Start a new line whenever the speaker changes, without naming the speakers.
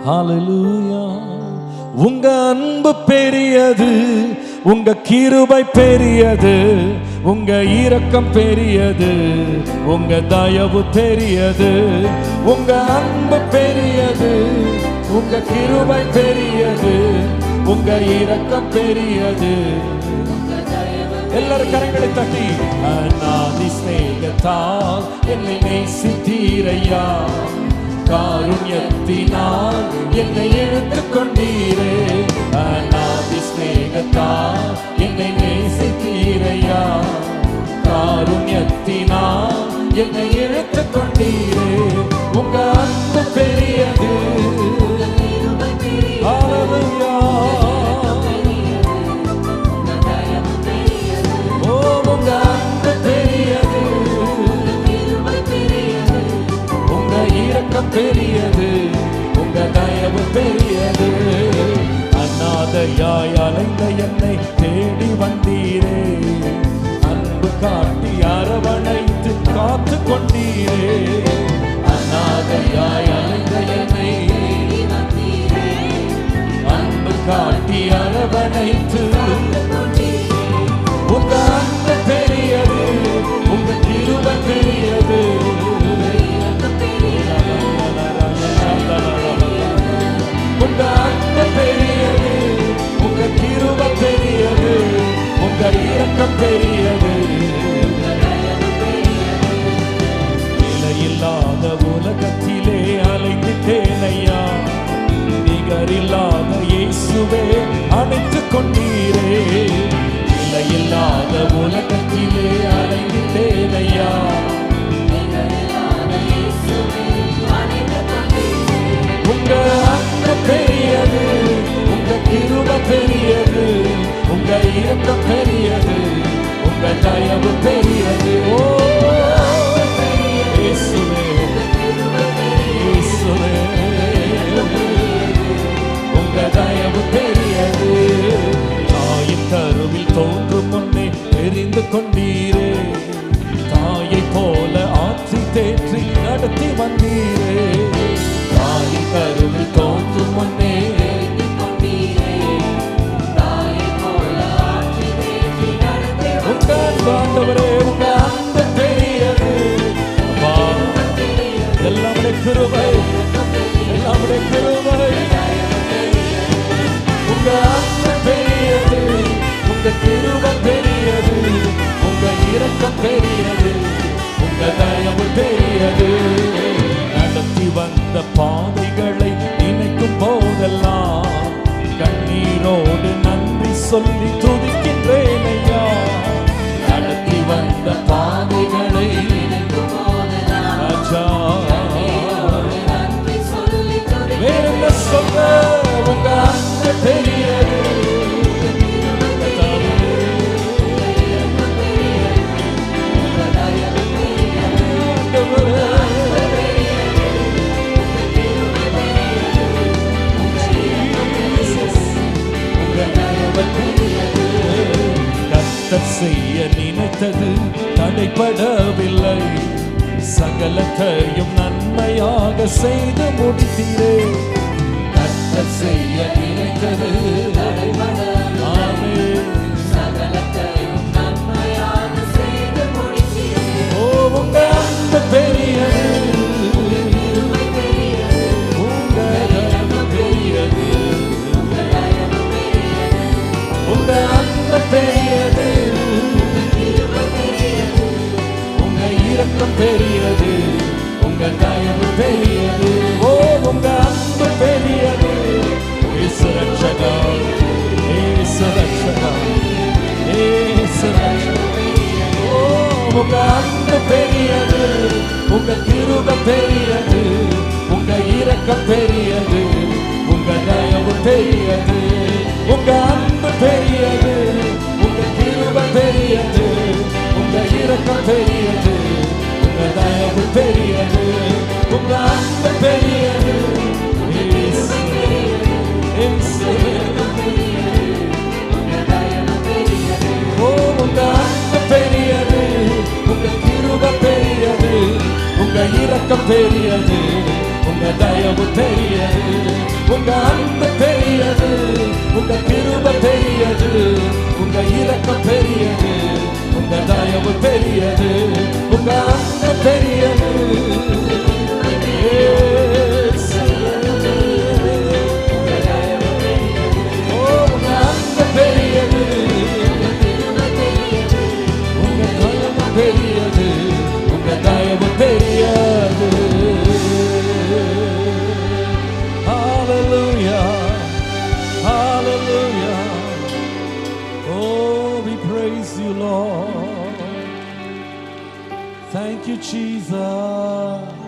ஹல்லேலூயா. உங்க அன்பு பெரியது, உங்க கிருபை பெரியது, உங்க இரக்கம் பெரியது, உங்க தயவு பெரியது. உங்க அன்பு பெரியது, உங்க கிருபை பெரியது, உங்க இரக்கம் பெரியது. எல்லாரும் கரங்களை தட்டி, அநாதி ஸ்நேகத்தால் என்னை நேசித்தீரையா, காருண்யத்தினால் என்னை இழுத்துக் கொண்டீரே. அநாதி ஸ்நேகத்தால் என்னை நேசித்தீரையா, காருண்யத்தினால் என்னை இழுத்துக் கொண்டீரே. உங்க அன்பு பெரியது. ஹல்லேலூயா. ஓ, உங்க அன்பு பெரியது, உங்க இரக்கம் பெரியது, உங்க தயவு பெரியது. அநாதையாய் அலைந்த என்னை தேடி வந்தீரே, அன்பு காட்டி அரவணைத்து காத்து கொண்டீரே. அநாதையாய் அலைந்த என்னை அன்பு காட்டி அரவணைத்து. உங்க அன்பு பெரியது, உங்க கிருபை பெரியது. உங்க அன்பு பெரியது, உங்க கிருபை பெரியது, உங்க இரக்கம் பெரியது. நிலையில்லாத உலகத்திலே அலைந்துட்டேனையா, நிகரில்லாத இயேசுவே அணைத்துக் கொண்டீரே. நிலையில்லாத உலகத்திலே அலைந்துட்டேனையா, உங்க அன்பு பெரியது, உங்க கிருபை பெரியது, உங்க இரக்கம் பெரியது, உங்க தயவு பெரியது. ஓ இயேசுவே, இயேசுவே, உங்க தயவு பெரியது. தாயின் கருவில் தோன்றும் முன்னே தெரிந்து கொண்டீரே, தாயை போல ஆற்றி தேற்றி நடத்தி வந்தீரே. தாயின் கருவில் தோன்றும் முன்னே உங்க ஆண்டவரே, உங்க அன்பு பெரியது. எல்லாமே கிருபை, எல்லாமே கிருபை. உங்க அன்பு பெரியது, உங்க கிருபை பெரியது, உங்க இரக்கம் பெரியது, உங்க தயவு பெரியது. நடத்தி வந்த பாதைகளை நினைக்கும் போதெல்லாம் கண்ணீரோடு நன்றி சொல்லி துதிக்கின்றேன் ஐயா. நடத்தி வந்த பாதைகளை நினைக்கும் போதெல்லாம் ராஜா, வேற என்ன சொல்ல. உங்க அன்பு பெரியது, கர்த்தர் செய்ய நினைத்தது தடைபடவில்லை, சகலத்தையும் நன்மையாக செய்து முடித்தீரே. கர்த்தர் செய்ய நினைத்தது தடைபடவில்லை, சகலத்தையும் நன்மையாக செய்து முடித்தீரே. ஓ, உங்க அன்பு பெரியது, உங்க தயவு பெரியது, உங்க அன்பு பெரியது, உங்க இரக்கம் பெரியது, உங்க தயவு பெரியது. ஓ, உங்க அன்பு உங்க அன்பு பெரியது, உங்க கிருபை பெரியது, உங்க இரக்கம் பெரியது, உங்க தயவு பெரியது, உங்க அன்பு பெரியது. ஓ, உங்க அன்பு பெரியது, உங்க தயவு பெரியது, உங்க தயவு பெரியது. Hallelujah, hallelujah. Oh, we praise you, Lord. Thank you, Jesus.